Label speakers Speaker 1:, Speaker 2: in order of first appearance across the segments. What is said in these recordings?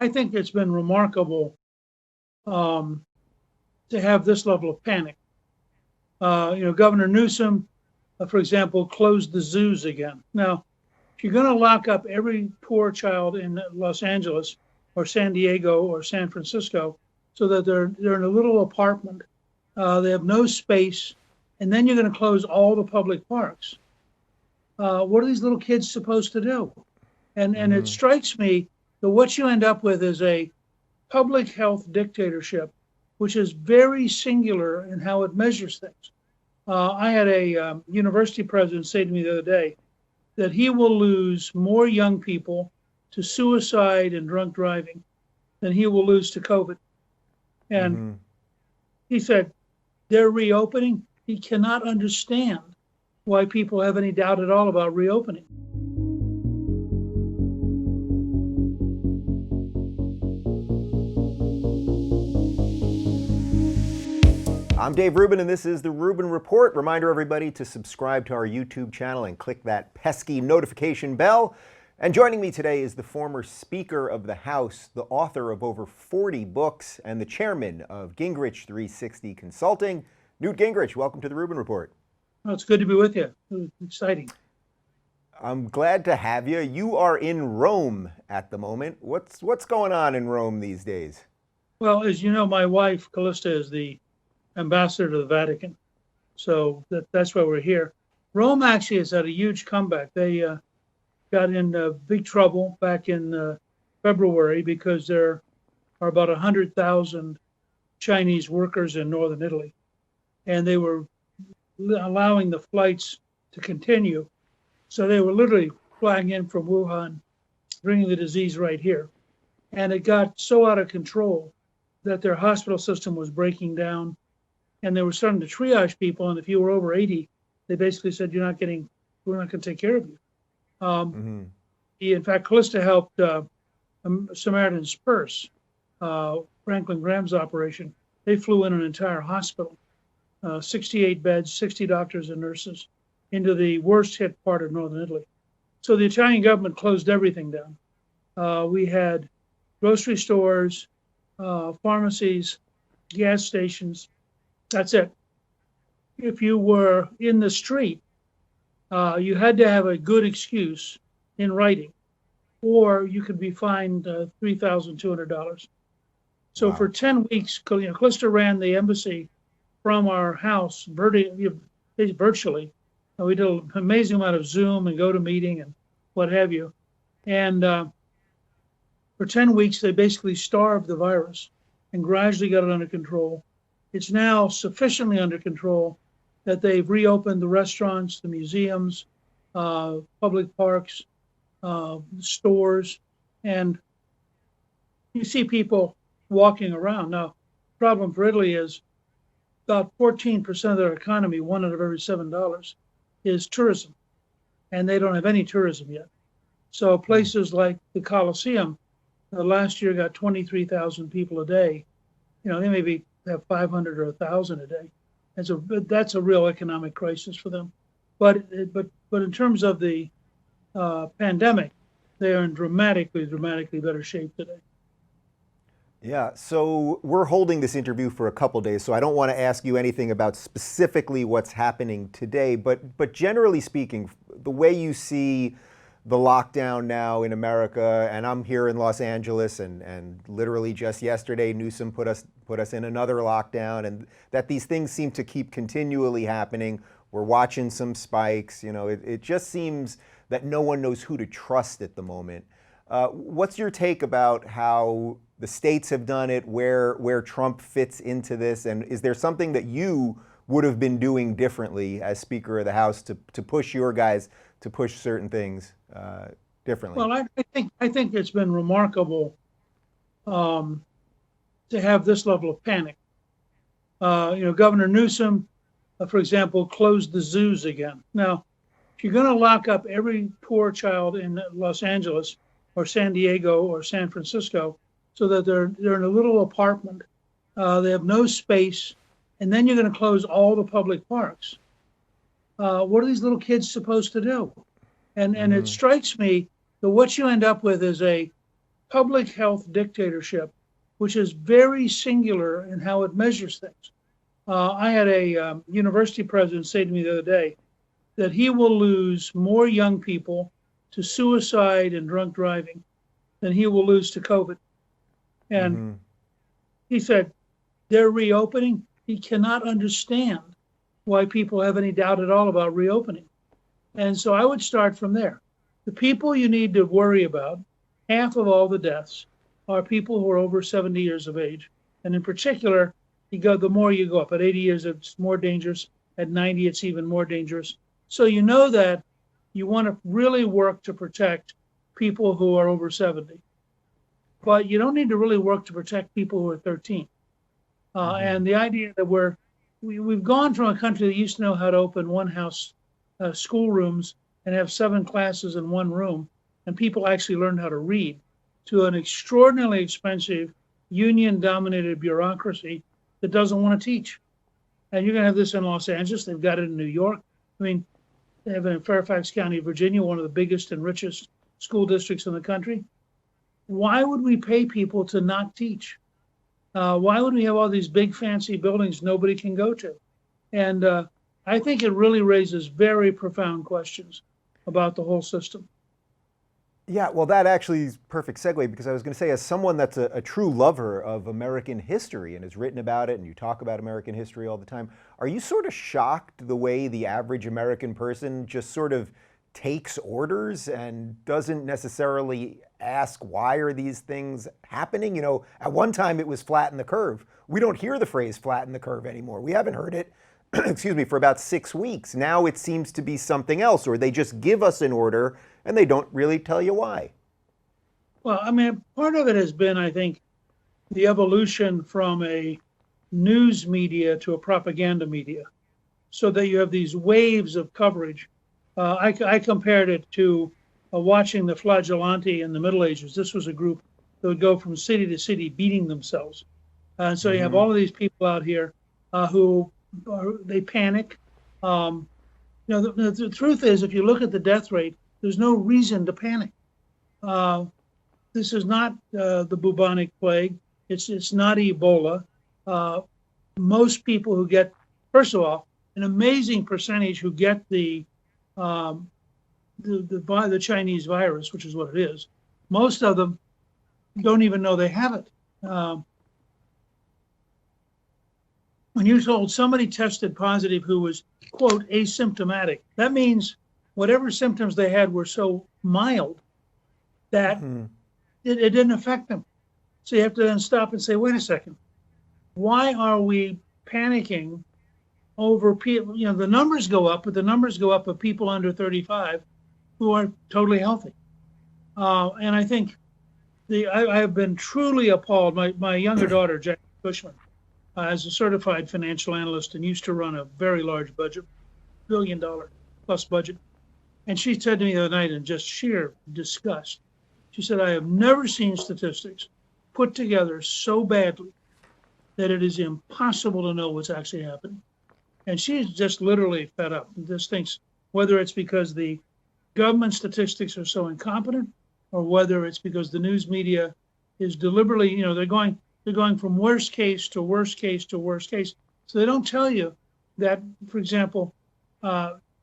Speaker 1: I think it's been remarkable um, to have this level of panic. Governor Newsom, for example, closed the zoos again. Now, if you're going to lock up every poor child in Los Angeles or San Diego or San Francisco so that they're in a little apartment, they have no space, and then you're going to close all the public parks. What are these little kids supposed to do? And it
Speaker 2: Hmm.
Speaker 1: strikes me that what you end up with is a public health dictatorship, which is very singular in how it measures things. I had a university president say to me the other day that he will lose more young people to suicide and drunk driving than he will lose to COVID. And
Speaker 2: Hmm.
Speaker 1: he said they're reopening. He cannot understand why people have any doubt at all about reopening.
Speaker 2: I'm Dave Rubin, and this is the Rubin Report. Reminder everybody to subscribe to our YouTube channel and click that pesky notification bell. And joining me today is the former Speaker of the House, the author of over 40 books, and the chairman of Gingrich 360 Consulting, Newt Gingrich. Welcome to the Rubin Report.
Speaker 1: Well, it's good to be with you. It's exciting.
Speaker 2: I'm glad to have you. You are in Rome at the moment. What's going on in Rome these days?
Speaker 1: Well, as you know, my wife, Callista, is the ambassador to the Vatican. So that's why we're here. Rome actually has had a huge comeback. They got in big trouble back in February because there are about 100,000 Chinese workers in northern Italy, and they were allowing the flights to continue. So they were literally flying in from Wuhan, bringing the disease right here. And it got so out of control that their hospital system was breaking down, and they were starting to triage people. And if you were over 80, they basically said, we're not going to take care of you.
Speaker 2: Hmm.
Speaker 1: In fact, Callista helped Samaritan's Purse, Franklin Graham's operation. They flew in an entire hospital, 68 beds, 60 doctors and nurses, into the worst hit part of northern Italy. So the Italian government closed everything down. We had grocery stores, pharmacies, gas stations. That's it. If you were in the street, you had to have a good excuse in writing, or you could be fined $3,200. So for
Speaker 2: Wow.
Speaker 1: 10 weeks, Calista ran the embassy from our house virtually. We did an amazing amount of Zoom and GoToMeeting and what have you. And for 10 weeks, they basically starved the virus and gradually got it under control. It's now sufficiently under control that they've reopened the restaurants, the museums, public parks, stores, and you see people walking around. Now, the problem for Italy is about 14% of their economy, one out of every $7, is tourism, and they don't have any tourism yet. So
Speaker 2: Hmm.
Speaker 1: places like the Colosseum, last year got 23,000 people a day. They maybe have 500 or 1,000 a day. That's a real economic crisis for them. But in terms of the pandemic, they are in dramatically better shape today.
Speaker 2: Yeah, so we're holding this interview for a couple days, so I don't want to ask you anything about specifically what's happening today, but generally speaking, the way you see the lockdown now in America, and I'm here in Los Angeles, and literally just yesterday, Newsom put us in another lockdown, and that these things seem to keep continually happening. We're watching some spikes. It just seems that no one knows who to trust at the moment. What's your take about how the states have done it, where Trump fits into this, and is there something that you would have been doing differently as Speaker of the House to push your guys to push certain things differently?
Speaker 1: Well, I think it's been remarkable um, to have this level of panic. Governor Newsom, for example, closed the zoos again. Now, if you're going to lock up every poor child in Los Angeles or San Diego or San Francisco so that they're in a little apartment, they have no space, and then you're going to close all the public parks. What are these little kids supposed to do? And it
Speaker 2: Hmm.
Speaker 1: strikes me that what you end up with is a public health dictatorship, which is very singular in how it measures things. I had a university president say to me the other day that he will lose more young people to suicide and drunk driving than he will lose to COVID. And
Speaker 2: Mm-hmm.
Speaker 1: he said, they're reopening. He cannot understand why people have any doubt at all about reopening. And so I would start from there. The people you need to worry about, half of all the deaths, are people who are over 70 years of age. And in particular, the more you go up. At 80 years, it's more dangerous. At 90, it's even more dangerous. So you know that you want to really work to protect people who are over 70. But you don't need to really work to protect people who are 13. And the idea that we've gone from a country that used to know how to open one house schoolrooms and have 7 classes in one room, and people actually learned how to read, to an extraordinarily expensive union-dominated bureaucracy that doesn't want to teach. And you're going to have this in Los Angeles. They've got it in New York. I mean, they have it in Fairfax County, Virginia, one of the biggest and richest school districts in the country. Why would we pay people to not teach? Why would we have all these big fancy buildings nobody can go to? And I think it really raises very profound questions about the whole system.
Speaker 2: Yeah, well, that actually is a perfect segue, because I was going to say, as someone that's a true lover of American history and has written about it, and you talk about American history all the time, are you sort of shocked the way the average American person just sort of takes orders and doesn't necessarily ask, why are these things happening? You know, at one time it was flatten the curve. We don't hear the phrase flatten the curve anymore. We haven't heard it, excuse me, for about 6 weeks. Now it seems to be something else, or they just give us an order and they don't really tell you why.
Speaker 1: Well, I mean, part of it has been, I think, the evolution from a news media to a propaganda media, so that you have these waves of coverage. I compared it to watching the Flagellanti in the Middle Ages. This was a group that would go from city to city beating themselves. And so you have all of these people out here who they panic. The truth is, if you look at the death rate, there's no reason to panic. This is not the bubonic plague. It's not Ebola. Most people who get, first of all, an amazing percentage who get the Chinese virus, which is what it is, most of them don't even know they have it. When you're told somebody tested positive who was, quote, asymptomatic, that means whatever symptoms they had were so mild that it didn't affect them. So you have to then stop and say, wait a second, why are we panicking over people? You know, the numbers go up, but the numbers go up of people under 35 who are totally healthy. And I think I have been truly appalled. My younger daughter, Jackie Cushman, is a certified financial analyst and used to run a very large budget, $1 billion plus budget. And she said to me the other night in just sheer disgust, she said, I have never seen statistics put together so badly that it is impossible to know what's actually happening. And she's just literally fed up and just thinks whether it's because the government statistics are so incompetent or whether it's because the news media is deliberately, you know, they're going from worst case to worst case to worst case. So they don't tell you that, for example,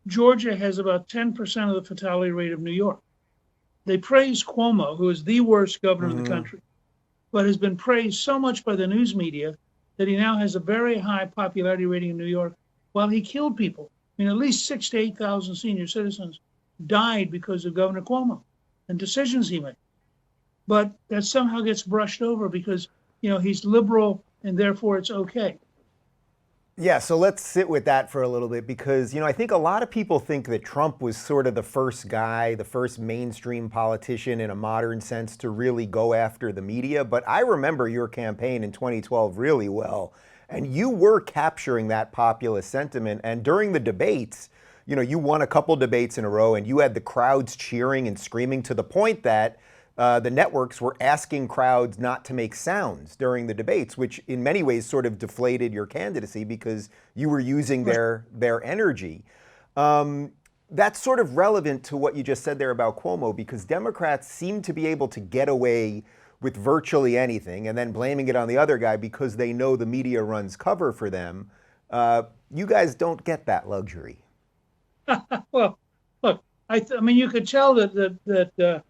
Speaker 1: Georgia has about 10% of the fatality rate of New York. They praise Cuomo, who is the worst governor in the country, but has been praised so much by the news media that he now has a very high popularity rating in New York, while he killed people. I mean, at least 6,000 to 8,000 senior citizens died because of Governor Cuomo and decisions he made. But that somehow gets brushed over because, you know, he's liberal and therefore it's okay.
Speaker 2: Yeah, so let's sit with that for a little bit, because, you know, I think a lot of people think that Trump was sort of the first guy, the first mainstream politician in a modern sense to really go after the media. But I remember your campaign in 2012 really well, and you were capturing that populist sentiment. And during the debates, you know, you won a couple debates in a row and you had the crowds cheering and screaming to the point that the networks were asking crowds not to make sounds during the debates, which in many ways sort of deflated your candidacy because you were using their energy. That's sort of relevant to what you just said there about Cuomo, because Democrats seem to be able to get away with virtually anything and then blaming it on the other guy because they know the media runs cover for them. You guys don't get that luxury.
Speaker 1: Well, look, I mean, you could tell that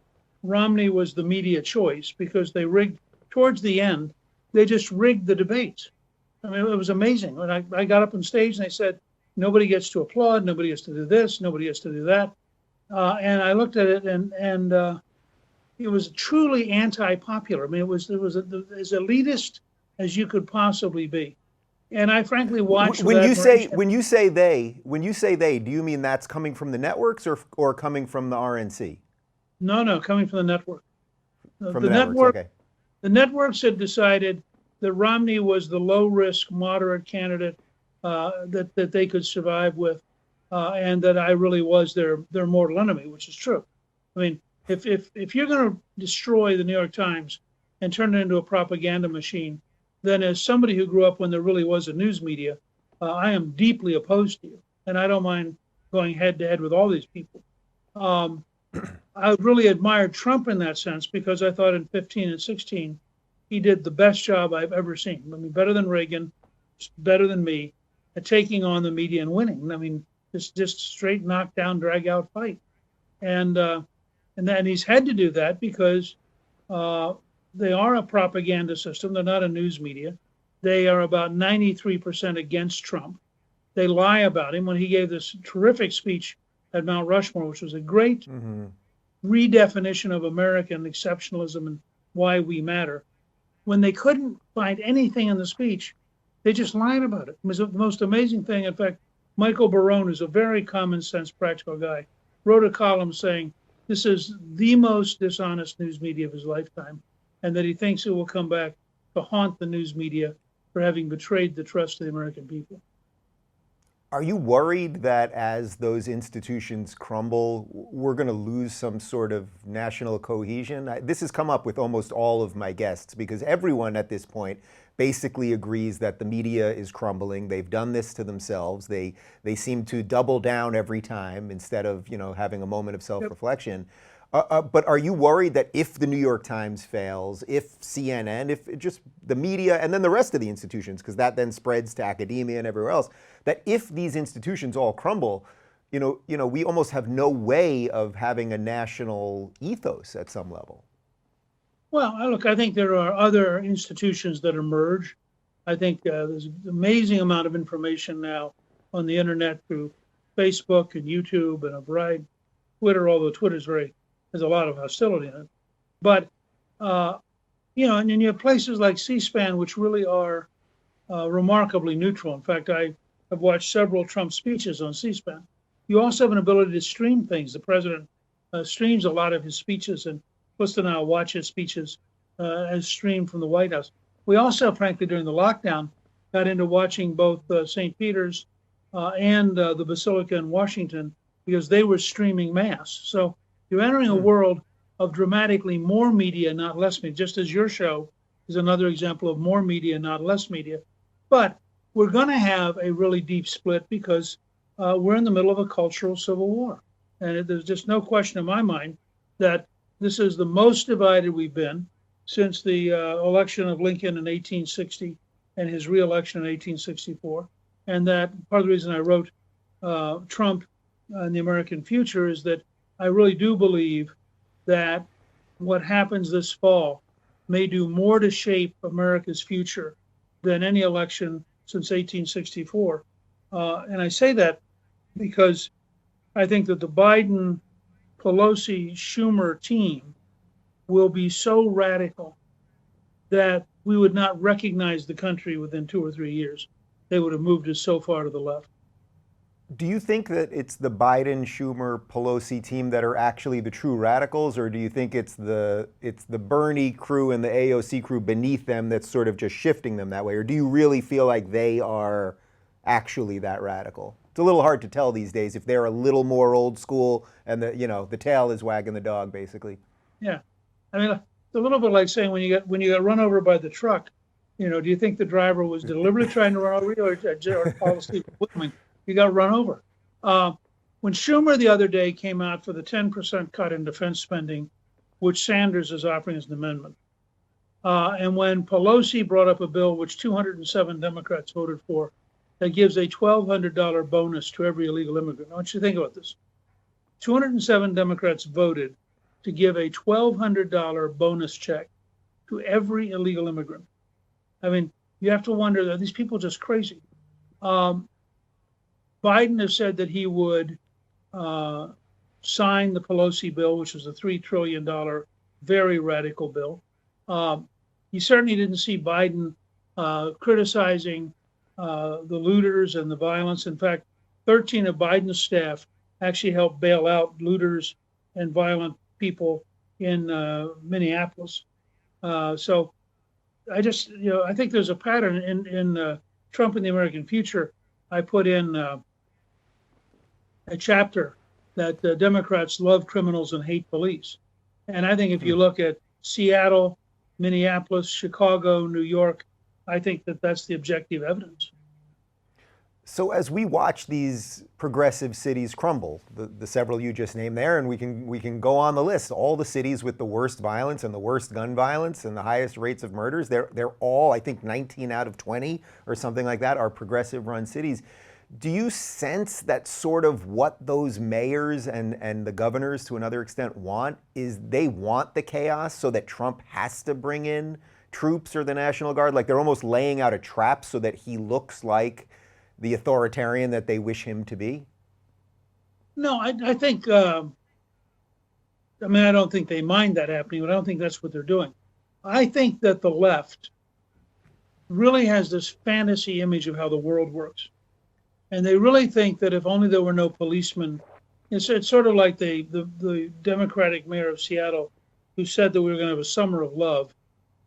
Speaker 1: Romney was the media choice because they rigged towards the end. They just rigged the debates. I mean, it was amazing. When I got up on stage and they said, nobody gets to applaud, nobody gets to do this, nobody gets to do that. And I looked at it and it was truly anti-popular. I mean, it was as elitist as you could possibly be. And I frankly watched.
Speaker 2: When you say they, do you mean that's coming from the networks or coming from the RNC?
Speaker 1: No, coming from the network.
Speaker 2: From the networks, okay.
Speaker 1: The networks had decided that Romney was the low-risk, moderate candidate that they could survive with, and that I really was their mortal enemy, which is true. I mean, if you're going to destroy the New York Times and turn it into a propaganda machine, then as somebody who grew up when there really was a news media, I am deeply opposed to you, and I don't mind going head-to-head with all these people. I really admired Trump in that sense because I thought in 15 and 16, he did the best job I've ever seen. I mean, better than Reagan, better than me, at taking on the media and winning. I mean, just straight knockdown, drag out fight. And then he's had to do that because they are a propaganda system. They're not a news media. They are about 93% against Trump. They lie about him when he gave this terrific speech at Mount Rushmore, which was a great redefinition of American exceptionalism and why we matter. When they couldn't find anything in the speech, they just lied about it. It was the most amazing thing. In fact, Michael Barone, who's a very common sense, practical guy, wrote a column saying this is the most dishonest news media of his lifetime, and that he thinks it will come back to haunt the news media for having betrayed the trust of the American people.
Speaker 2: Are you worried that as those institutions crumble, we're going to lose some sort of national cohesion? This has come up with almost all of my guests because everyone at this point basically agrees that the media is crumbling. They've done this to themselves. They seem to double down every time instead of, having a moment of self-reflection. But are you worried that if the New York Times fails, if CNN, if just the media, and then the rest of the institutions, because that then spreads to academia and everywhere else, that if these institutions all crumble, we almost have no way of having a national ethos at some level?
Speaker 1: Well, look, I think there are other institutions that emerge. I think there's an amazing amount of information now on the internet through Facebook and YouTube and a variety, Twitter, although Twitter's there's a lot of hostility in it. But, and then you have places like C-SPAN, which really are remarkably neutral. In fact, I have watched several Trump speeches on C-SPAN. You also have an ability to stream things. The president streams a lot of his speeches, and supposed to now watch his speeches as streamed from the White House. We also, frankly, during the lockdown, got into watching both St. Peter's and the Basilica in Washington because they were streaming mass. So you're entering a world of dramatically more media, not less media, just as your show is another example of more media, not less media. But we're going to have a really deep split because we're in the middle of a cultural civil war. And there's just no question in my mind that this is the most divided we've been since the election of Lincoln in 1860 and his re-election in 1864. And that part of the reason I wrote Trump and the American Future is that I really do believe that what happens this fall may do more to shape America's future than any election since 1864. And I say that because I think that the Biden, Pelosi, Schumer team will be so radical that we would not recognize the country within 2 or 3 years. They would have moved us so far to the left.
Speaker 2: Do you think that it's the Biden, Schumer, Pelosi team that are actually the true radicals, or do you think it's the Bernie crew and the AOC crew beneath them that's sort of just shifting them that way, or do you really feel like they are actually that radical? It's a little hard to tell these days if they're a little more old school and the tail is wagging the dog, basically.
Speaker 1: Yeah, I mean, it's a little bit like saying when you got run over by the truck, do you think the driver was deliberately trying to run over you or fall asleep? I mean, you got run over. When Schumer the other day came out for the 10% cut in defense spending, which Sanders is offering as an amendment, and when Pelosi brought up a bill which 207 Democrats voted for that gives a $1,200 bonus to every illegal immigrant. I want you to think about this. 207 Democrats voted to give a $1,200 bonus check to every illegal immigrant. I mean, you have to wonder, are these people just crazy? Biden has said that he would sign the Pelosi bill, which is a $3 trillion, very radical bill. You certainly didn't see Biden criticizing the looters and the violence. In fact, 13 of Biden's staff actually helped bail out looters and violent people in Minneapolis. So I just, I think there's a pattern in Trump and the American Future. I put in a chapter that the Democrats love criminals and hate police. And I think if you look at Seattle, Minneapolis, Chicago, New York, I think that that's the objective evidence.
Speaker 2: So as we watch these progressive cities crumble, the several you just named there, and we can go on the list, all the cities with the worst violence and the worst gun violence and the highest rates of murders, they're all, I think 19 out of 20 or something like that, are progressive run cities. Do you sense that sort of what those mayors and the governors to another extent want is they want the chaos so that Trump has to bring in troops or the National Guard? Like they're almost laying out a trap so that he looks like the authoritarian that they wish him to be?
Speaker 1: No, I think, I don't think they mind that happening, but I don't think that's what they're doing. I think that the left really has this fantasy image of how the world works. And they really think that if only there were no policemen, it's sort of like the Democratic mayor of Seattle who said that we were going to have a summer of love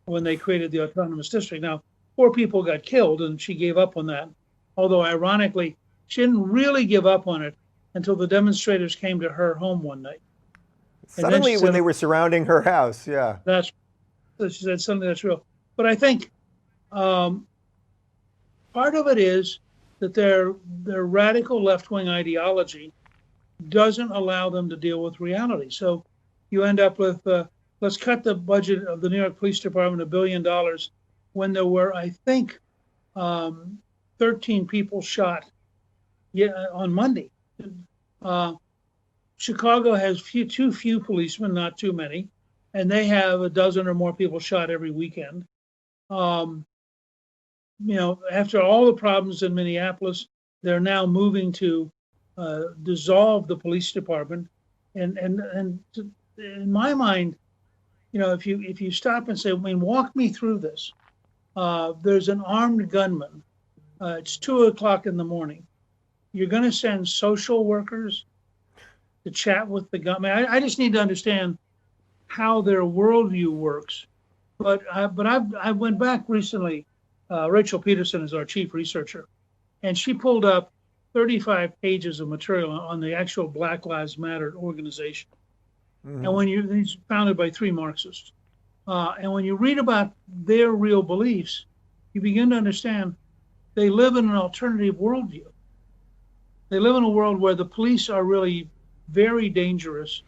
Speaker 1: when they created the autonomous district. Now, 4 people got killed and she gave up on that. Although ironically, she didn't really give up on it until the demonstrators came to her home one night.
Speaker 2: Suddenly when they were surrounding her house, yeah.
Speaker 1: She said something that's real. But I think part of it is that their radical left-wing ideology doesn't allow them to deal with reality. So you end up with, let's cut the budget of the New York Police Department $1 billion when there were, I think, 13 people shot on Monday. Chicago has too few policemen, not too many, and they have a dozen or more people shot every weekend. After all the problems in Minneapolis, they're now moving to dissolve the police department. And in my mind, if you stop and say, walk me through this. There's an armed gunman. It's 2:00 in the morning. You're going to send social workers to chat with the gunman. I just need to understand how their worldview works. But I went back recently. Rachel Peterson is our chief researcher, and she pulled up 35 pages of material on the actual Black Lives Matter organization. Mm-hmm. And he's founded by 3 Marxists. And when you read about their real beliefs, you begin to understand they live in an alternative worldview. They live in a world where the police are really very dangerous,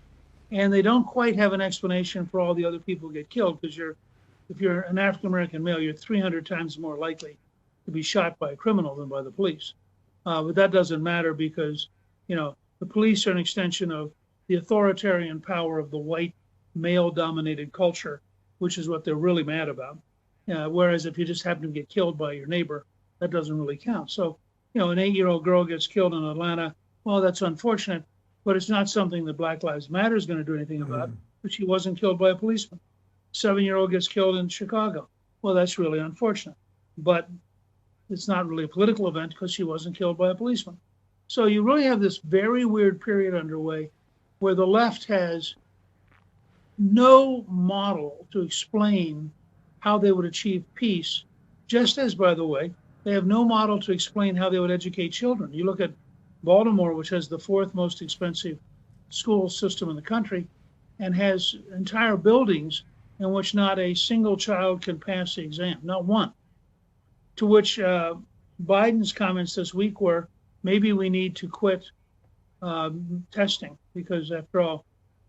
Speaker 1: and they don't quite have an explanation for all the other people who get killed, because if you're an African-American male, you're 300 times more likely to be shot by a criminal than by the police. But that doesn't matter because, the police are an extension of the authoritarian power of the white male-dominated culture, which is what they're really mad about. Whereas if you just happen to get killed by your neighbor, that doesn't really count. So, an 8-year-old girl gets killed in Atlanta. Well, that's unfortunate, but it's not something that Black Lives Matter is going to do anything about, but she wasn't killed by a policeman. 7-year-old gets killed in Chicago. Well, that's really unfortunate, but it's not really a political event because she wasn't killed by a policeman. So you really have this very weird period underway where the left has no model to explain how they would achieve peace, just as, by the way, they have no model to explain how they would educate children. You look at Baltimore, which has the 4th most expensive school system in the country and has entire buildings in which not a single child can pass the exam, not one. To which Biden's comments this week were, maybe we need to quit testing, because after all,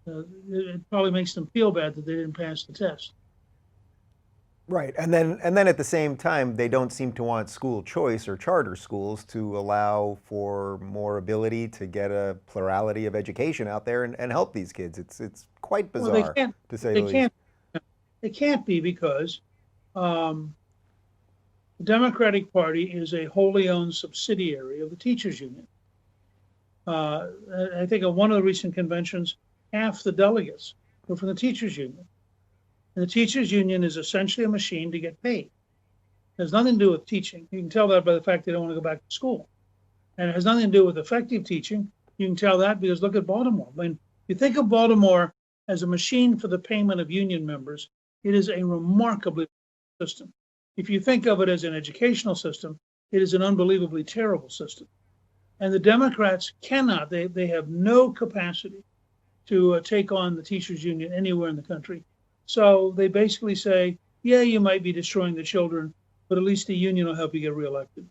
Speaker 1: it probably makes them feel bad that they didn't pass the test.
Speaker 2: Right, and then at the same time, they don't seem to want school choice or charter schools to allow for more ability to get a plurality of education out there and help these kids. It's quite
Speaker 1: Well, they
Speaker 2: bizarre,
Speaker 1: can't.
Speaker 2: to say the
Speaker 1: They
Speaker 2: least.
Speaker 1: can't. They can't be because um, the Democratic Party is a wholly owned subsidiary of the teachers union. Uh, I think at one of the recent conventions, half the delegates were from the teachers union. And the teachers union is essentially a machine to get paid. It has nothing to do with teaching. You can tell that by the fact they don't want to go back to school. And it has nothing to do with effective teaching. You can tell that because look at Baltimore. When you think of Baltimore as a machine for the payment of union members, it is a remarkably system. If you think of it as an educational system, it is an unbelievably terrible system. And the Democrats cannot, they have no capacity to take on the teachers union anywhere in the country. So they basically say, yeah, you might be destroying the children, but at least the union will help you get reelected.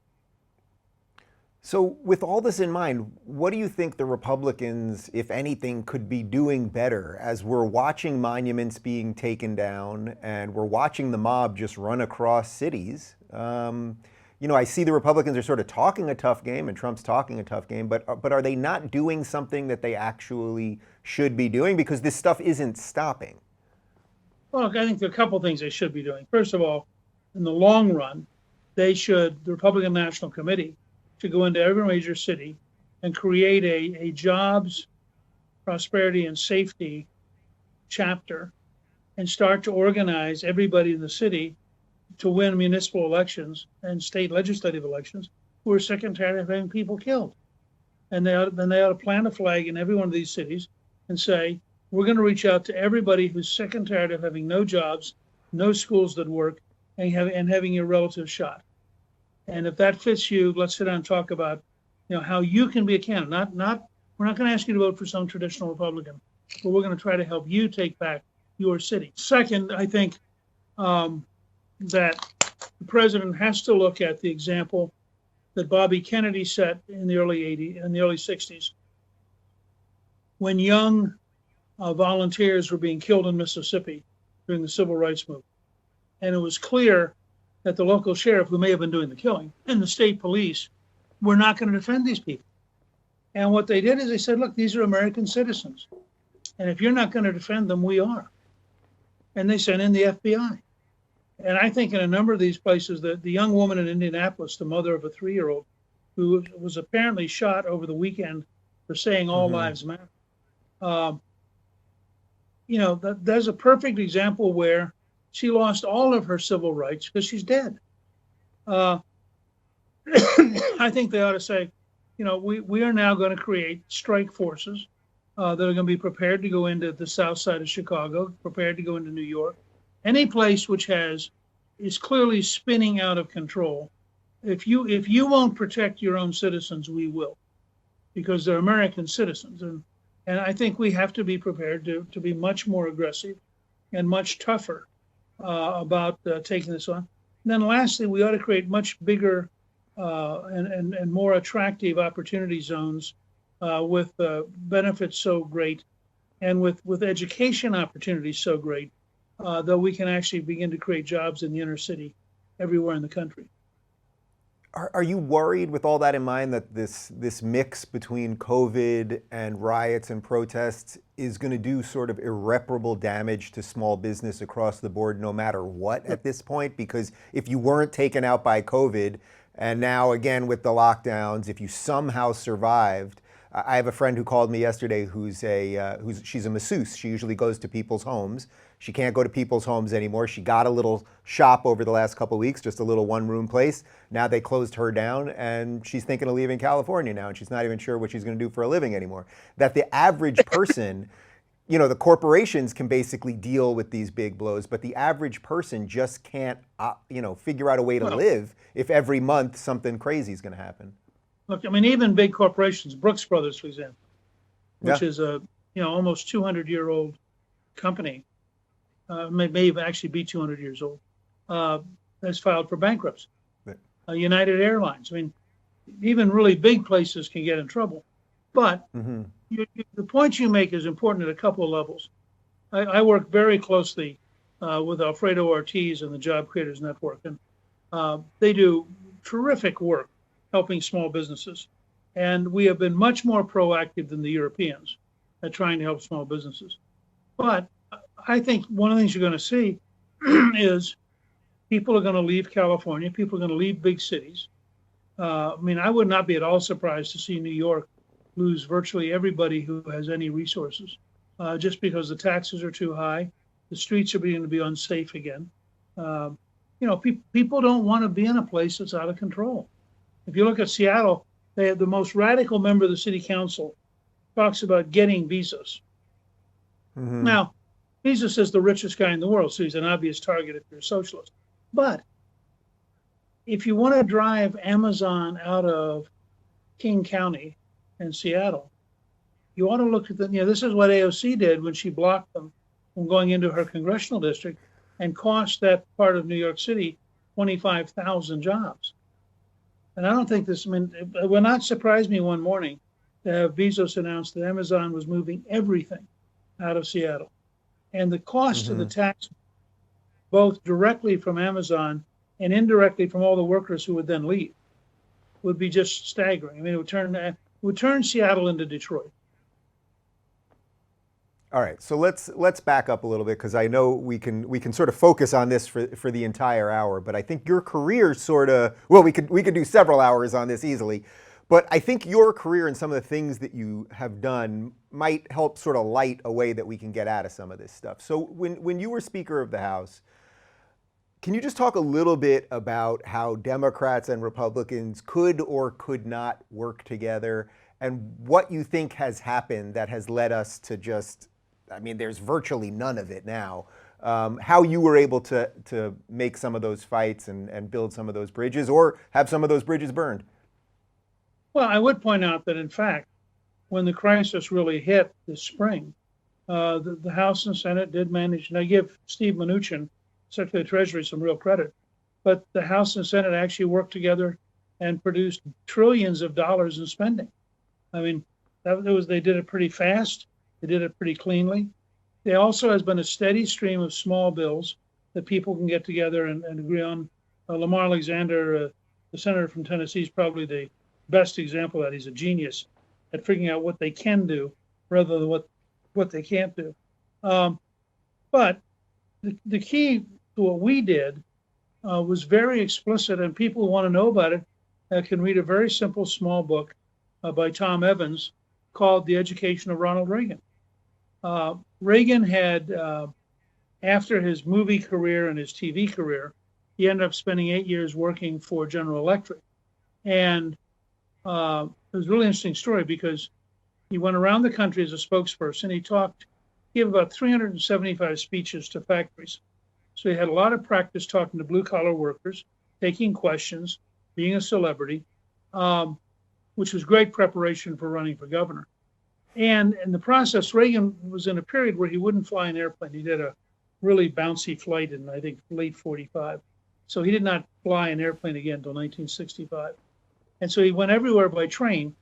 Speaker 2: So, with all this in mind, what do you think the Republicans, if anything, could be doing better as we're watching monuments being taken down and we're watching the mob just run across cities? I see the Republicans are sort of talking a tough game and Trump's talking a tough game, but are they not doing something that they actually should be doing? Because this stuff isn't stopping.
Speaker 1: Well, I think there are a couple of things they should be doing. First of all, in the long run, the Republican National Committee should go into every major city and create a jobs, prosperity, and safety chapter and start to organize everybody in the city to win municipal elections and state legislative elections who are sick and tired of having people killed. And they ought to plant a flag in every one of these cities and say, we're going to reach out to everybody who's sick and tired of having no jobs, no schools that work, and having your relatives shot. And if that fits you, let's sit down and talk about, how you can be a candidate. We're not going to ask you to vote for some traditional Republican, but we're going to try to help you take back your city. Second, I think that the president has to look at the example that Bobby Kennedy set in the early 60s, when young volunteers were being killed in Mississippi during the civil rights movement. And it was clear that the local sheriff, who may have been doing the killing, and the state police were not going to defend these people. And what they did is they said, look, these are American citizens. And if you're not going to defend them, we are. And they sent in the FBI. And I think in a number of these places, the young woman in Indianapolis, the mother of a 3-year-old, who was apparently shot over the weekend for saying all lives matter. There's a perfect example where she lost all of her civil rights because she's dead. I think they ought to say, we are now going to create strike forces that are going to be prepared to go into the south side of Chicago, prepared to go into New York, any place which is clearly spinning out of control. If you won't protect your own citizens, we will, because they're American citizens. And I think we have to be prepared to be much more aggressive and much tougher about taking this on. And then lastly, we ought to create much bigger and more attractive opportunity zones with benefits so great and with education opportunities so great that we can actually begin to create jobs in the inner city everywhere in the country.
Speaker 2: Are you worried, with all that in mind, that this mix between COVID and riots and protests is going to do sort of irreparable damage to small business across the board, no matter what, at this point? Because if you weren't taken out by COVID, and now again with the lockdowns, if you somehow survived, I have a friend who called me yesterday she's a masseuse. She usually goes to people's homes. She can't go to people's homes anymore. She got a little shop over the last couple of weeks, just a little one-room place. Now they closed her down, and she's thinking of leaving California now, and she's not even sure what she's going to do for a living anymore. That the average person, the corporations can basically deal with these big blows, but the average person just can't, figure out a way to live if every month something crazy is going to happen.
Speaker 1: Look, I mean, even big corporations, Brooks Brothers, for example, which is a almost 200-year-old company, may even actually be 200 years old, has filed for bankruptcy. Right. United Airlines. I mean, even really big places can get in trouble. But
Speaker 2: Hmm.
Speaker 1: the point you make is important at a couple of levels. I work very closely with Alfredo Ortiz and the Job Creators Network, and they do terrific work helping small businesses. And we have been much more proactive than the Europeans at trying to help small businesses. But I think one of the things you're going to see is people are going to leave California, people are going to leave big cities. I mean, I would not be at all surprised to see New York lose virtually everybody who has any resources, just because the taxes are too high, the streets are beginning to be unsafe again. Uh, people don't want to be in a place that's out of control. If you look at Seattle, they have the most radical member of the city council talks about getting visas.
Speaker 2: Hmm.
Speaker 1: Now, Bezos is the richest guy in the world, so he's an obvious target if you're a socialist. But if you want to drive Amazon out of King County and Seattle, you ought to look at this is what AOC did when she blocked them from going into her congressional district and cost that part of New York City 25,000 jobs. And I don't think I mean, it would not surprise me one morning to have Bezos announced that Amazon was moving everything out of Seattle. And the cost of the
Speaker 2: Hmm.
Speaker 1: tax, both directly from Amazon and indirectly from all the workers who would then leave, would be just staggering. I mean, it would turn Seattle into Detroit.
Speaker 2: All right, so let's back up a little bit because I know we can sort of focus on this for the entire hour, but I think your career sort of we could do several hours on this easily, but I think your career and some of the things that you have done might help sort of light a way that we can get out of some of this stuff. So when you were Speaker of the House, can you just talk a little bit about how Democrats and Republicans could or could not work together, and what you think has happened that has led us to just, I mean, there's virtually none of it now. How you were able to make some of those fights and build some of those bridges, or have some of those bridges burned?
Speaker 1: Well, I would point out that, in fact, when the crisis really hit this spring, the House and Senate did manage, and I give Steve Mnuchin, Secretary of the Treasury, some real credit, but the House and Senate actually worked together and produced trillions of dollars in spending. I mean, they did it pretty fast. They did it pretty cleanly. There also has been a steady stream of small bills that people can get together and agree on. Lamar Alexander, the senator from Tennessee, is probably the best example of that. He's a genius at figuring out what they can do rather than what they can't do. But the key to what we did was very explicit, and people who want to know about it can read a very simple small book by Tom Evans called The Education of Ronald Reagan. Reagan had, after his movie career and his TV career, he ended up spending 8 years working for General Electric. And it was a really interesting story because he went around the country as a spokesperson. He gave about 375 speeches to factories. So he had a lot of practice talking to blue collar workers, taking questions, being a celebrity, which was great preparation for running for governor. And in the process, Reagan was in a period where he wouldn't fly an airplane. He did a really bouncy flight in, I think, late 45. So he did not fly an airplane again until 1965. And so he went everywhere by train.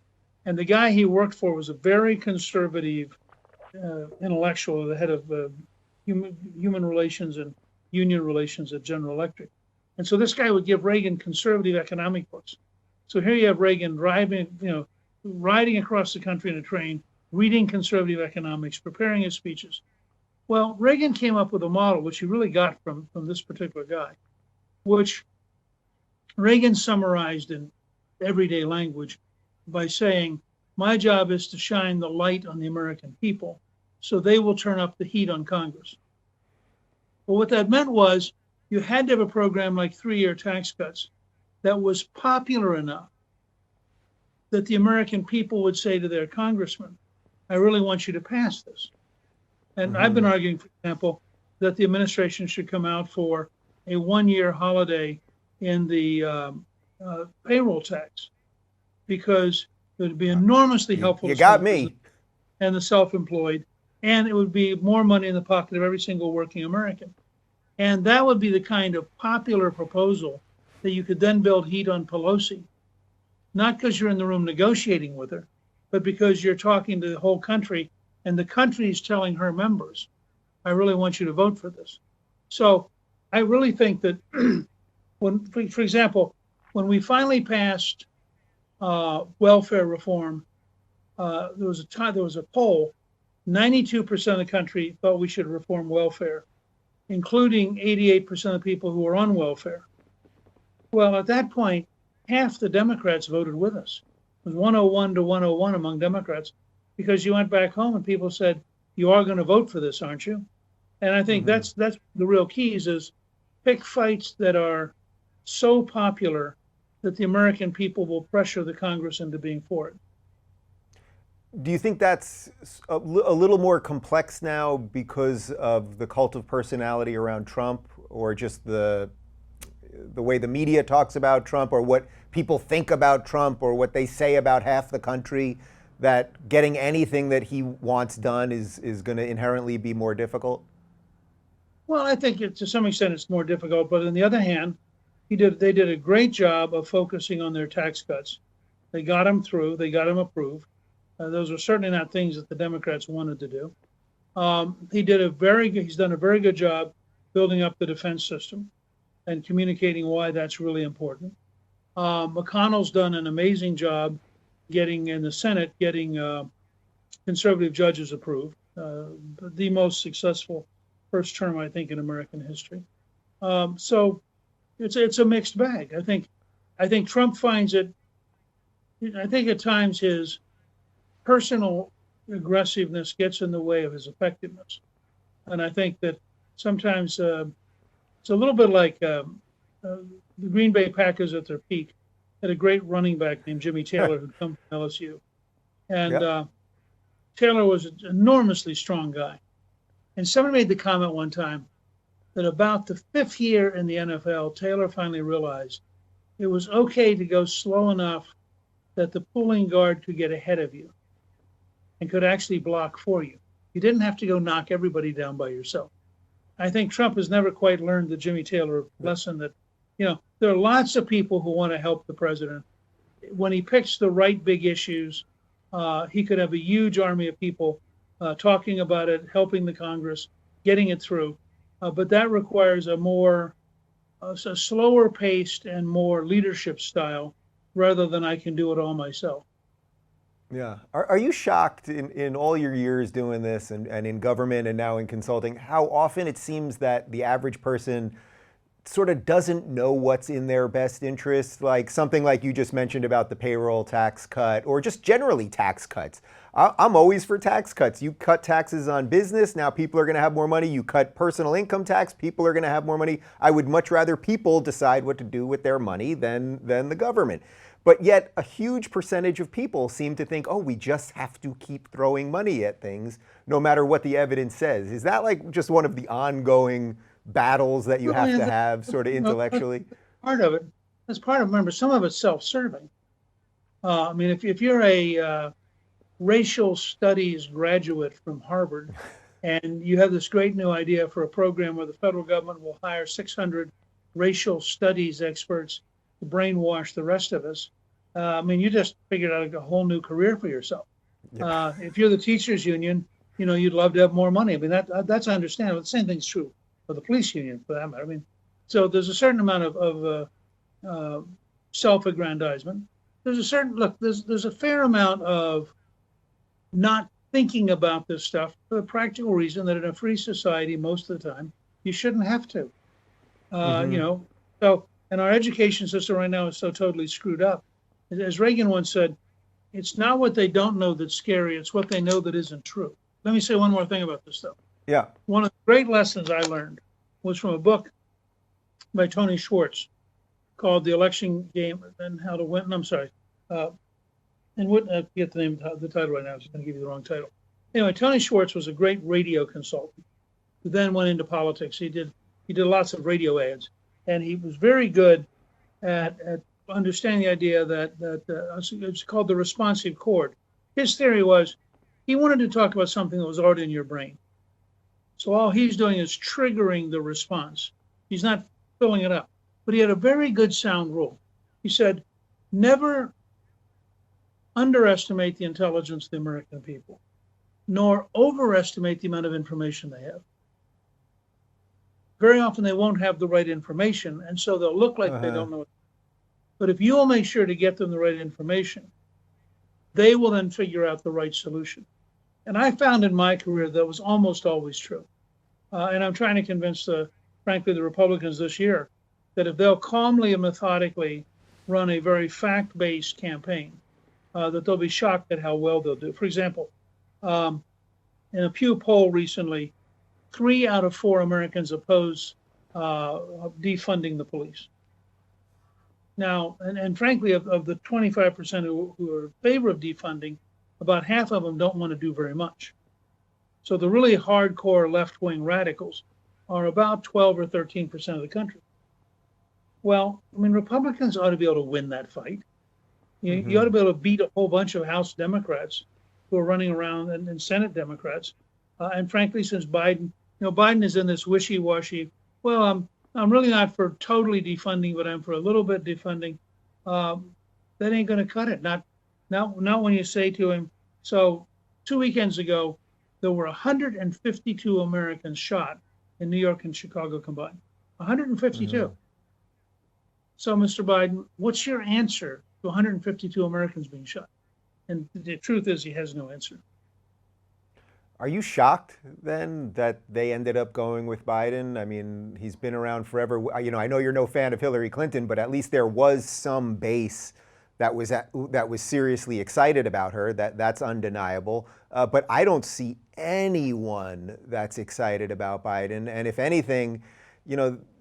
Speaker 1: And the guy he worked for was a very conservative intellectual, the head of human relations and union relations at General Electric. And so this guy would give Reagan conservative economic books. So here you have Reagan riding across the country in a train, reading conservative economics, preparing his speeches. Well, Reagan came up with a model, which he really got from this particular guy, which Reagan summarized in everyday language by saying, my job is to shine the light on the American people so they will turn up the heat on Congress. But what that meant was you had to have a program like 3-year tax cuts that was popular enough that the American people would say to their congressman, I really want you to pass this. And I've been arguing, for example, that the administration should come out for a 1-year holiday in the payroll tax, because it would be enormously helpful
Speaker 2: You
Speaker 1: to
Speaker 2: got
Speaker 1: small
Speaker 2: me.
Speaker 1: business and the self-employed, and it would be more money in the pocket of every single working American. And that would be the kind of popular proposal that you could then build heat on Pelosi, not because you're in the room negotiating with her, but because you're talking to the whole country and the country is telling her members, I really want you to vote for this. So I really think that when, for example, when we finally passed welfare reform, there was a poll, 92% of the country thought we should reform welfare, including 88% of people who are on welfare. Well, at that point, half the Democrats voted with us. It was 101 to 101 among Democrats, because you went back home and people said, you are going to vote for this, aren't you? And I think that's the real keys, is pick fights that are so popular that the American people will pressure the Congress into being for it.
Speaker 2: Do you think that's a little more complex now because of the cult of personality around Trump, or just the way the media talks about Trump, or what people think about Trump, or what they say about half the country, that getting anything that he wants done is going to inherently be more difficult?
Speaker 1: Well, I think to some extent it's more difficult, but on the other hand, they did a great job of focusing on their tax cuts. They got them through, they got them approved. Those are certainly not things that the Democrats wanted to do. He's done a very good job building up the defense system and communicating why that's really important. McConnell's done an amazing job getting in the Senate, getting conservative judges approved, the most successful first term, I think, in American history. So it's a mixed bag. I think Trump finds it, I think at times his personal aggressiveness gets in the way of his effectiveness. And I think that sometimes it's a little bit like the Green Bay Packers at their peak had a great running back named Jimmy Taylor who'd come from LSU. And Taylor was an enormously strong guy. And somebody made the comment one time that about the 5th year in the NFL, Taylor finally realized it was okay to go slow enough that the pulling guard could get ahead of you and could actually block for you. You didn't have to go knock everybody down by yourself. I think Trump has never quite learned the Jimmy Taylor lesson that, there are lots of people who want to help the president. When he picks the right big issues, he could have a huge army of people talking about it, helping the Congress, getting it through. But that requires a slower paced and more leadership style rather than I can do it all myself.
Speaker 2: Yeah. Are you shocked in all your years doing this and in government and now in consulting, how often it seems that the average person sort of doesn't know what's in their best interest? Like something like you just mentioned about the payroll tax cut, or just generally tax cuts. I'm always for tax cuts. You cut taxes on business, now people are going to have more money. You cut personal income tax, people are going to have more money. I would much rather people decide what to do with their money than the government. But yet a huge percentage of people seem to think, oh, we just have to keep throwing money at things no matter what the evidence says. Is that like just one of the ongoing battles that you have to have sort of intellectually?
Speaker 1: Part of it. That's part of it. Remember, some of it's self-serving. I mean, if you're a racial studies graduate from Harvard and you have this great new idea for a program where the federal government will hire 600 racial studies experts to brainwash the rest of us, I mean, you just figured out a whole new career for yourself. Yeah. If you're the teachers union, you'd love to have more money. I mean, that's understandable. The same thing's true for the police union, for that matter. I mean, so there's a certain amount of self-aggrandizement. There's a fair amount of not thinking about this stuff for the practical reason that in a free society, most of the time, you shouldn't have to. So, and our education system right now is so totally screwed up. As Reagan once said, it's not what they don't know that's scary, it's what they know that isn't true. Let me say one more thing about this, though.
Speaker 2: Yeah.
Speaker 1: One of the great lessons I learned was from a book by Tony Schwartz called The Election Game and How to Win. I'm sorry. And what, I forget the name of the title right now. I was going to give you the wrong title. Anyway, Tony Schwartz was a great radio consultant who then went into politics. He did lots of radio ads, and he was very good at understanding the idea that it's called the responsive chord. His theory was he wanted to talk about something that was already in your brain. So all he's doing is triggering the response. He's not filling it up. But he had a very good sound rule. He said, never underestimate the intelligence of the American people, nor overestimate the amount of information they have. Very often they won't have the right information, and so they'll look like they don't know it. But if you'll make sure to get them the right information, they will then figure out the right solution. And I found in my career that was almost always true. And I'm trying to convince, frankly, the Republicans this year that if they'll calmly and methodically run a very fact-based campaign, that they'll be shocked at how well they'll do. For example, in a Pew poll recently, 3 out of 4 Americans oppose defunding the police. Now, and frankly, of the 25% who are in favor of defunding, about half of them don't want to do very much. So the really hardcore left-wing radicals are about 12 or 13% of the country. Well, I mean, Republicans ought to be able to win that fight. You ought to be able to beat a whole bunch of House Democrats who are running around and Senate Democrats. And frankly, since Biden, Biden is in this wishy-washy, well, I'm really not for totally defunding, but I'm for a little bit defunding. That ain't going to cut it. Not when you say to him. So 2 weekends ago, there were 152 Americans shot in New York and Chicago combined. 152. So, Mr. Biden, what's your answer to 152 Americans being shot? And the truth is, he has no answer.
Speaker 2: Are you shocked then that they ended up going with Biden? I mean, he's been around forever. I know you're no fan of Hillary Clinton, but at least there was some base that was seriously excited about her. That's undeniable. But I don't see anyone that's excited about Biden. And if anything,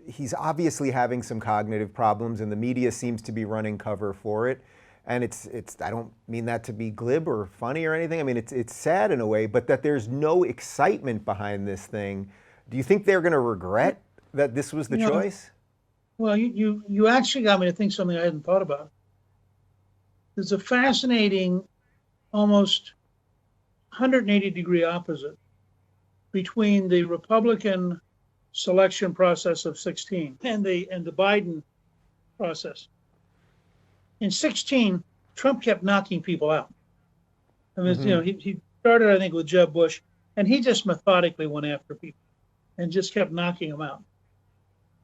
Speaker 2: he's obviously having some cognitive problems, and the media seems to be running cover for it. And it's I don't mean that to be glib or funny or anything. I mean, it's sad in a way, but that there's no excitement behind this thing. Do you think they're going to regret that this was the choice?
Speaker 1: Well, you actually got me to think something I hadn't thought about. There's a fascinating, almost 180-degree opposite between the Republican selection process of 16 and the Biden process. In 16, Trump kept knocking people out. I mean, he started, I think, with Jeb Bush, and he just methodically went after people and just kept knocking them out.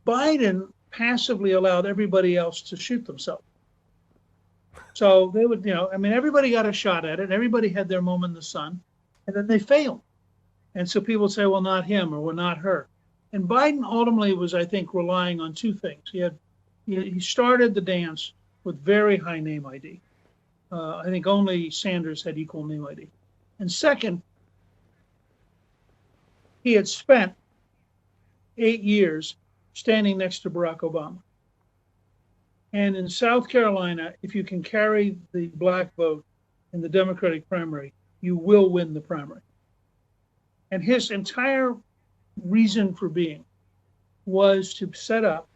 Speaker 1: Biden passively allowed everybody else to shoot themselves. So they would, everybody got a shot at it. Everybody had their moment in the sun, and then they failed. And so people would say, well, not him or well, not her. And Biden ultimately was, I think, relying on 2 things. He started the dance with very high name ID. I think only Sanders had equal name ID. And second, he had spent 8 years standing next to Barack Obama. And in South Carolina, if you can carry the black vote in the Democratic primary, you will win the primary. And his entire reason for being was to set up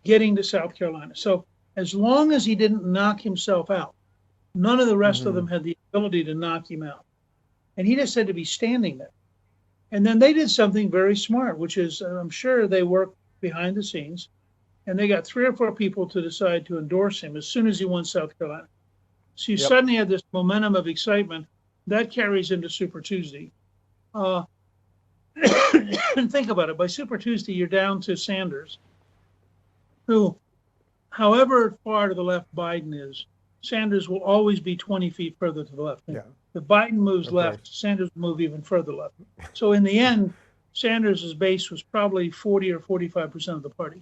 Speaker 1: getting to South Carolina. So as long as he didn't knock himself out, none of the rest of them had the ability to knock him out. And he just had to be standing there. And then they did something very smart, which is, I'm sure they worked behind the scenes, and they got 3 or 4 people to decide to endorse him as soon as he won South Carolina. So you suddenly had this momentum of excitement that carries into Super Tuesday. And think about it, by Super Tuesday, you're down to Sanders, who, however far to the left Biden is, Sanders will always be 20 feet further to the left. Yeah. If Biden moves left, Sanders will move even further left. So in the end, Sanders' base was probably 40 or 45% of the party.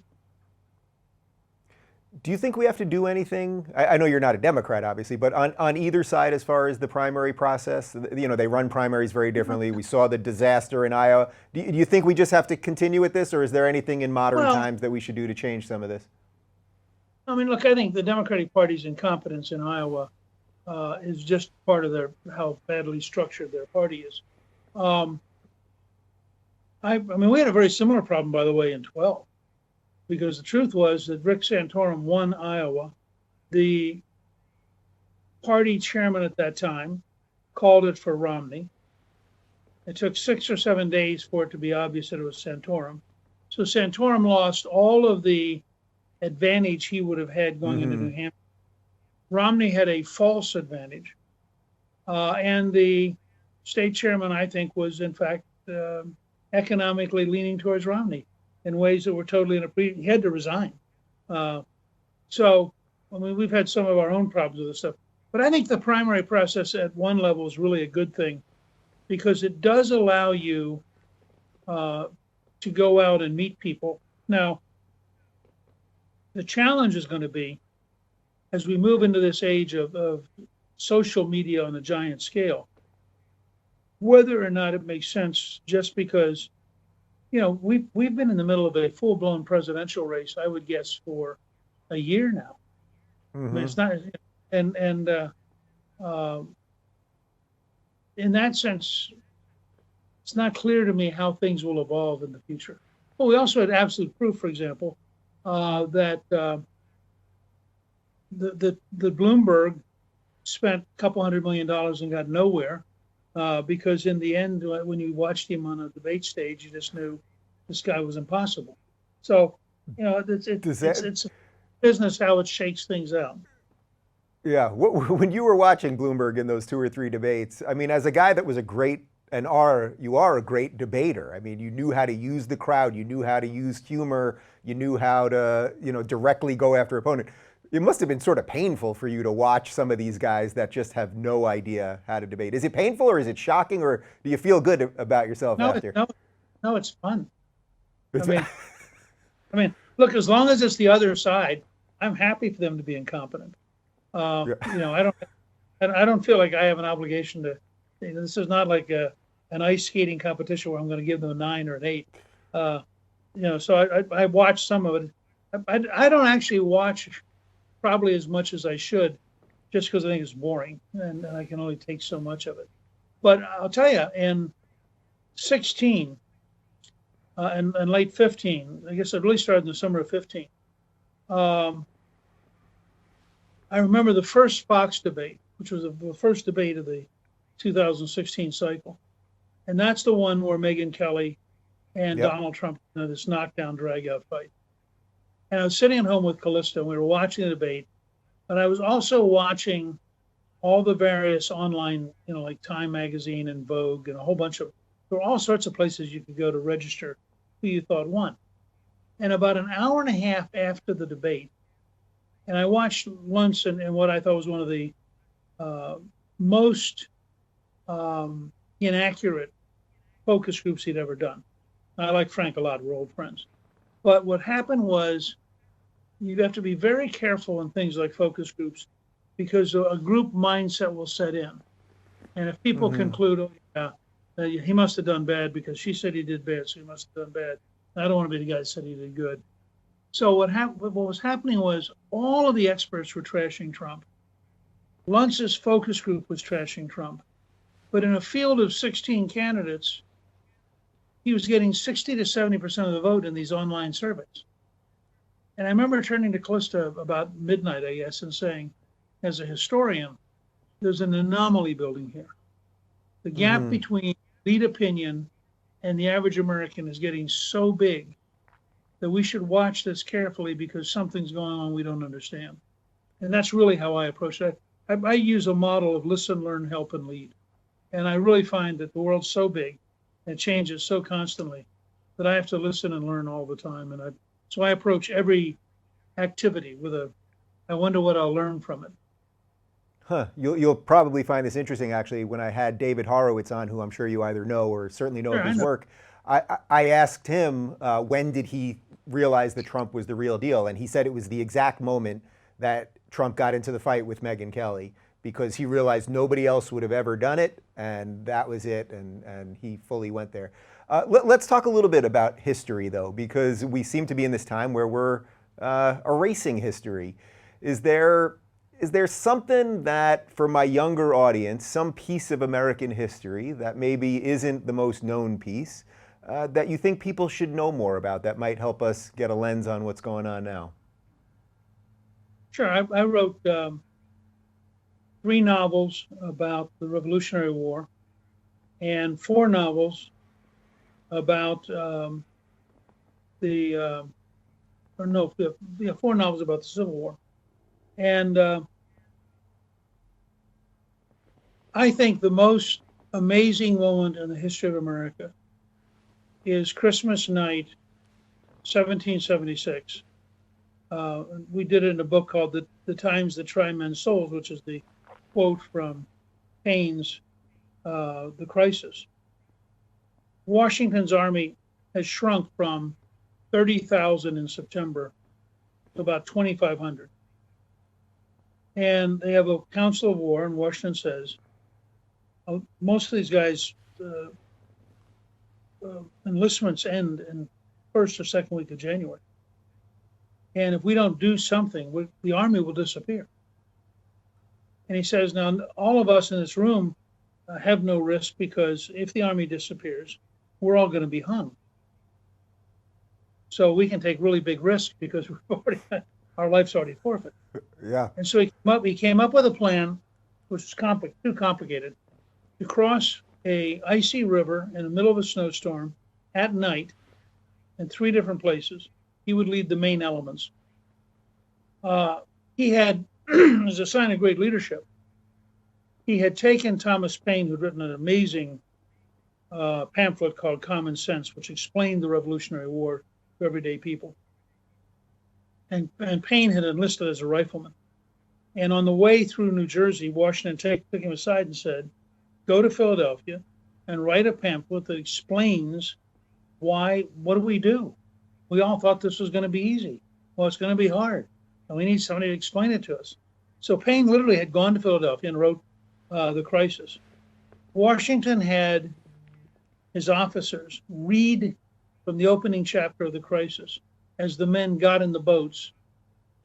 Speaker 2: Do you think we have to do anything? I know you're not a Democrat, obviously, but on either side as far as the primary process, they run primaries very differently. We saw the disaster in Iowa. Do you think we just have to continue with this, or is there anything in modern times that we should do to change some of this?
Speaker 1: I mean, look, I think the Democratic Party's incompetence in Iowa is just part of how badly structured their party is. I mean, we had a very similar problem, by the way, in 12. Because the truth was that Rick Santorum won Iowa. The party chairman at that time called it for Romney. It took 6 or 7 days for it to be obvious that it was Santorum. So Santorum lost all of the advantage he would have had going into New Hampshire. Romney had a false advantage. And the state chairman, I think, was in fact economically leaning towards Romney in ways that were totally inappropriate. He had to resign. So, I mean, we've had some of our own problems with this stuff. But I think the primary process at one level is really a good thing because it does allow you to go out and meet people. Now, the challenge is going to be as we move into this age of social media on a giant scale, whether or not it makes sense just because, we've been in the middle of a full-blown presidential race, I would guess, for a year now. I mean, it's not, and in that sense, it's not clear to me how things will evolve in the future. Well, we also had absolute proof, for example, that the Bloomberg spent a couple $100 million and got nowhere because in the end, when you watched him on a debate stage, you just knew this guy was impossible. So, it's business how it shakes things out.
Speaker 2: Yeah, when you were watching Bloomberg in those 2 or 3 debates, I mean, as a guy that was a great you are a great debater. I mean, you knew how to use the crowd, you knew how to use humor, you knew how to, directly go after opponent. It must have been sort of painful for you to watch some of these guys that just have no idea how to debate. Is it painful or is it shocking or do you feel good about yourself after?
Speaker 1: No, it's fun. I mean, look, as long as it's the other side, I'm happy for them to be incompetent. I don't feel like I have an obligation to. This is not like an ice skating competition where I'm going to give them a 9 or an 8. So I watch some of it. I don't actually watch probably as much as I should, just because I think it's boring and I can only take so much of it. But I'll tell you, in 16 and late 15, I guess it really started in the summer of 15. I remember the first Fox debate, which was the first debate of the 2016 cycle. And that's the one where Megyn Kelly and Donald Trump had this knockdown, drag-out fight. And I was sitting at home with Callista, and we were watching the debate. But I was also watching all the various online, like Time Magazine and Vogue and a whole bunch of, there were all sorts of places you could go to register who you thought won. And about an hour and a half after the debate, and I watched Luntz and what I thought was one of the most inaccurate focus groups he'd ever done. I like Frank a lot, we're old friends. But what happened was you have to be very careful in things like focus groups because a group mindset will set in. And if people conclude, he must have done bad because she said he did bad, so he must have done bad. I don't want to be the guy that said he did good. So what was happening was all of the experts were trashing Trump. Luntz's focus group was trashing Trump. But in a field of 16 candidates, he was getting 60 to 70% of the vote in these online surveys. And I remember turning to Callista about midnight, I guess, and saying, as a historian, there's an anomaly building here. The gap between lead opinion and the average American is getting so big that we should watch this carefully because something's going on we don't understand. And that's really how I approach it. I use a model of listen, learn, help, and lead. And I really find that the world's so big and it changes so constantly that I have to listen and learn all the time. And so I approach every activity with I wonder what I'll learn from it.
Speaker 2: Huh. You'll probably find this interesting, actually. When I had David Horowitz on, who I'm sure you either know or certainly know of his work, I asked him when did he realize that Trump was the real deal, and he said it was the exact moment that Trump got into the fight with Megyn Kelly because he realized nobody else would have ever done it, and that was it, and he fully went there. Let's talk a little bit about history, though, because we seem to be in this time where we're erasing history. Is there something that, for my younger audience, some piece of American history that maybe isn't the most known piece, that you think people should know more about that might help us get a lens on what's going on now?
Speaker 1: Sure. I wrote 3 novels about the Revolutionary War and 4 novels about 4 novels about the Civil War. And I think the most amazing moment in the history of America is Christmas night, 1776. We did it in a book called The Times That Try Men's Souls, which is the quote from Paine's The Crisis. Washington's army has shrunk from 30,000 in September to about 2,500. And they have a council of war, and Washington says, most of these guys' enlistments end in first or second week of January. And if we don't do something, the army will disappear. And he says, now, all of us in this room have no risk, because if the army disappears, we're all going to be hung. So we can take really big risks because our life's already forfeit.
Speaker 2: Yeah.
Speaker 1: And so he came up with a plan, which was too complicated, to cross a icy river in the middle of a snowstorm at night in 3 different places. He would lead the main elements. He had, as a sign of great leadership, he had taken Thomas Paine, who'd written an amazing pamphlet called Common Sense, which explained the Revolutionary War to everyday people. And Paine had enlisted as a rifleman. And on the way through New Jersey, Washington took him aside and said, go to Philadelphia and write a pamphlet that explains what do we do? We all thought this was going to be easy. Well, it's going to be hard, and we need somebody to explain it to us. So Paine literally had gone to Philadelphia and wrote The Crisis. Washington had his officers read from the opening chapter of The Crisis as the men got in the boats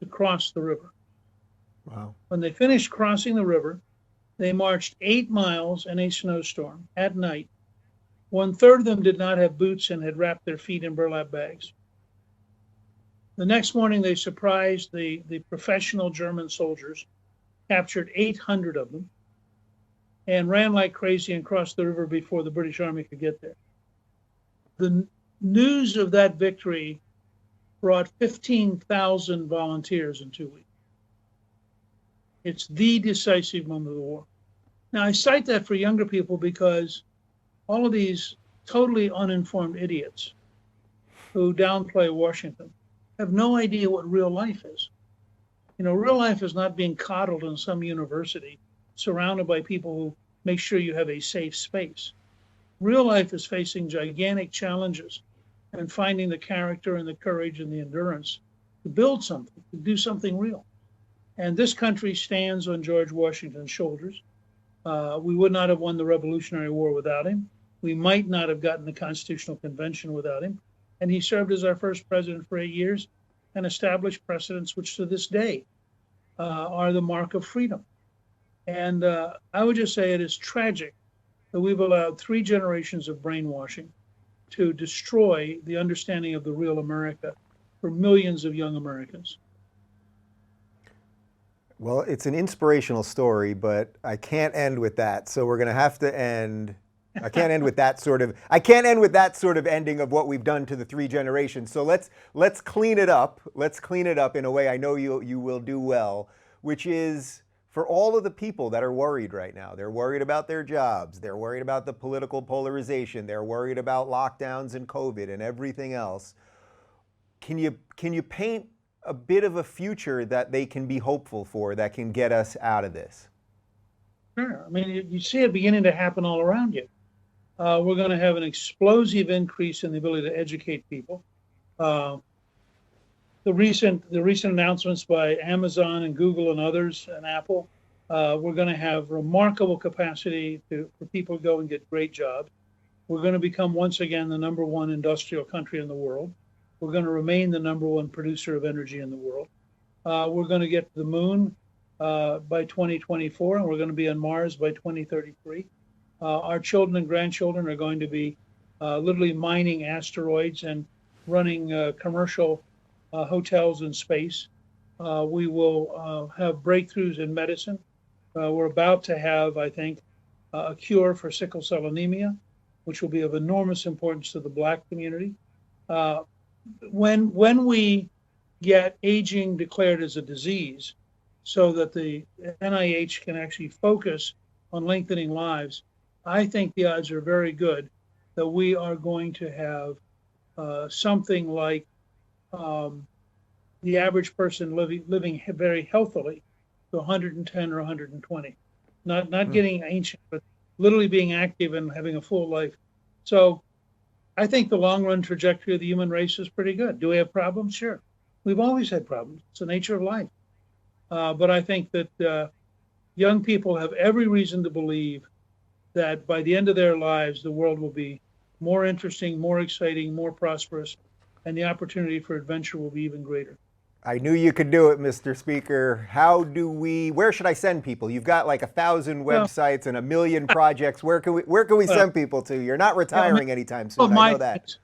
Speaker 1: to cross the river.
Speaker 2: Wow.
Speaker 1: When they finished crossing the river, they marched 8 miles in a snowstorm at night. 1/3 of them did not have boots and had wrapped their feet in burlap bags. The next morning, they surprised the professional German soldiers, captured 800 of them, and ran like crazy and crossed the river before the British Army could get there. The news of that victory brought 15,000 volunteers in 2 weeks. It's the decisive moment of the war. Now, I cite that for younger people because all of these totally uninformed idiots who downplay Washington have no idea what real life is. You know, real life is not being coddled in some university surrounded by people who make sure you have a safe space. Real life is facing gigantic challenges and finding the character and the courage and the endurance to build something, to do something real. And this country stands on George Washington's shoulders. We would not have won the Revolutionary War without him. We might not have gotten the Constitutional Convention without him. And he served as our first president for 8 years and established precedents which to this day are the mark of freedom. And I would just say it is tragic that we've allowed 3 generations of brainwashing to destroy the understanding of the real America for millions of young Americans.
Speaker 2: Well, it's an inspirational story, but I can't end with that. So we're going to have to end. I can't end with that sort of ending of what we've done to the 3 generations. So let's clean it up. Let's clean it up in a way I know you will do well, which is for all of the people that are worried right now. They're worried about their jobs. They're worried about the political polarization. They're worried about lockdowns and COVID and everything else. Can you paint a bit of a future that they can be hopeful for, that can get us out of this?
Speaker 1: Sure. I mean, you see it beginning to happen all around you. We're going to have an explosive increase in the ability to educate people. The recent announcements by Amazon and Google and others and Apple, we're going to have remarkable capacity for people to go and get great jobs. We're going to become once again the #1 industrial country in the world. We're going to remain the #1 producer of energy in the world. We're going to get to the moon by 2024, and we're going to be on Mars by 2033. Our children and grandchildren are going to be literally mining asteroids and running commercial hotels in space. We will have breakthroughs in medicine. We're about to have, I think, a cure for sickle cell anemia, which will be of enormous importance to the Black community. When we get aging declared as a disease so that the NIH can actually focus on lengthening lives, I think the odds are very good that we are going to have something like the average person living very healthily to 110 or 120, not getting ancient, but literally being active and having a full life. So I think the long run trajectory of the human race is pretty good. Do we have problems? Sure. We've always had problems. It's the nature of life. But I think that young people have every reason to believe that by the end of their lives, the world will be more interesting, more exciting, more prosperous, and the opportunity for adventure will be even greater.
Speaker 2: I knew you could do it, Mr. Speaker. Where should I send people? You've got like 1,000 websites and 1 million projects. Where can we send people to? You're not retiring anytime soon. I know that.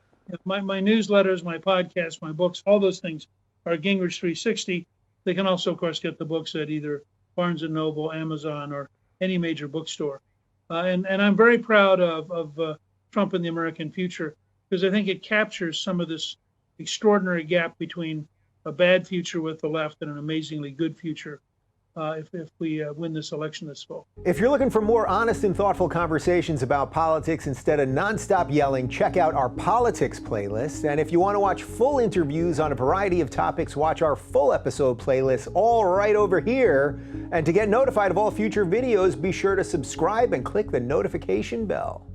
Speaker 1: My newsletters, my podcasts, my books, all those things are Gingrich 360. They can also, of course, get the books at either Barnes & Noble, Amazon, or any major bookstore. And I'm very proud of Trump and the American Future, because I think it captures some of this extraordinary gap between a bad future with the left and an amazingly good future if we win this election this fall.
Speaker 2: If you're looking for more honest and thoughtful conversations about politics instead of nonstop yelling, check out our politics playlist. And if you want to watch full interviews on a variety of topics, watch our full episode playlist all right over here. And to get notified of all future videos, be sure to subscribe and click the notification bell.